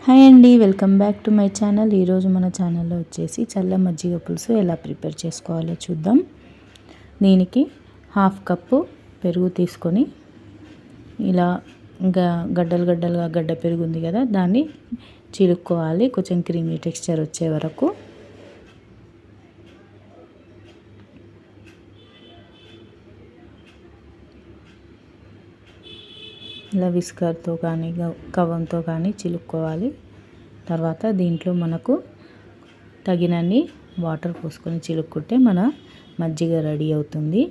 Hi అండి, welcome back to my channel. ఈరోజు మన ఛానల్లో వచ్చేసి చల్ల మజ్జిగ పులుసు ఎలా ప్రిపేర్ చేసుకోవాలో చూద్దాం. దీనికి హాఫ్ కప్పు పెరుగు తీసుకొని ఇలా గడ్డలుగా గడ్డ పెరుగు ఉంది కదా, దాన్ని చిలుక్కోవాలి కొంచెం క్రీమీ టెక్స్చర్ వచ్చే వరకు. ఇలా విస్కర్తో కానీ కవ్వంతో కానీ చిలుక్కోవాలి. తర్వాత దీంట్లో మనకు తగినన్ని వాటర్ పోసుకొని చిలుక్కుంటే మన మజ్జిగ రెడీ అవుతుంది.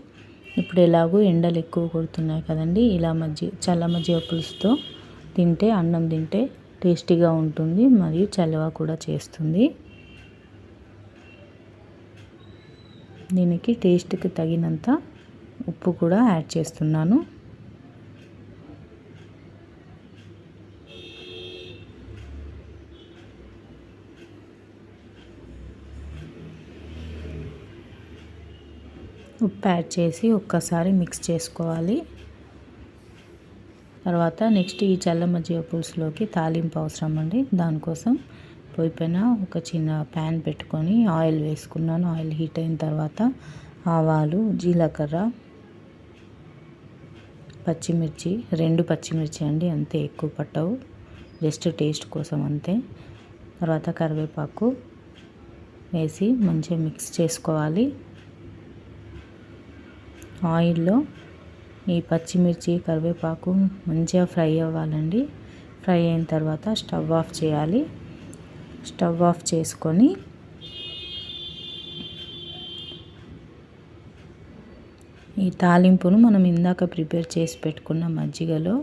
ఇప్పుడు ఎలాగో ఎండలు ఎక్కువ కొడుతున్నాయి కదండి, ఇలా చల్ల మజ్జిగ పులుసుతో తింటే అన్నం తింటే టేస్టీగా ఉంటుంది మరియు చలవ కూడా చేస్తుంది. దీనికి టేస్ట్కి తగినంత ఉప్పు కూడా యాడ్ చేస్తున్నాను. ఉప్పు యాడ్ చేసి ఒక్కసారి మిక్స్ చేసుకోవాలి. తర్వాత నెక్స్ట్ ఈ చల్ల మజ్జిగ పులుసులోకి తాలింపు అవసరం అండి. దానికోసం పొయ్యి పైన ఒక చిన్న ప్యాన్ పెట్టుకొని ఆయిల్ వేసుకున్నాను. ఆయిల్ హీట్ అయిన తర్వాత ఆవాలు, జీలకర్ర, పచ్చిమిర్చి, 2 పచ్చిమిర్చి అండి, అంతే, ఎక్కువ పట్టవు, జస్ట్ టేస్ట్ కోసం అంతే. తర్వాత కరివేపాకు వేసి మంచిగా మిక్స్ చేసుకోవాలి. ఆయిల్లో ఈ పచ్చిమిర్చి, కరివేపాకు మంచిగా ఫ్రై అవ్వాలండి. ఫ్రై అయిన తర్వాత స్టవ్ ఆఫ్ చేయాలి. స్టవ్ ఆఫ్ చేసుకొని ఈ తాలింపును మనం ఇందాక ప్రిపేర్ చేసి పెట్టుకున్న మజ్జిగలో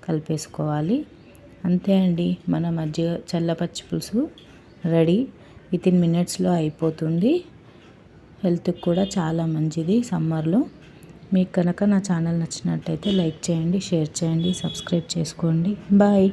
కలిపేసుకోవాలి. అంతే అండి, మన మజ్జిగ చల్ల పచ్చి పులుసు రెడీ. వితిన్ మినిట్స్లో అయిపోతుంది. హెల్త్కి కూడా చాలా మంచిది సమ్మర్లో. మీకు కనుక నా ఛానల్ నచ్చినట్టయితే లైక్ చేయండి, షేర్ చేయండి, సబ్స్క్రైబ్ చేసుకోండి. బాయ్.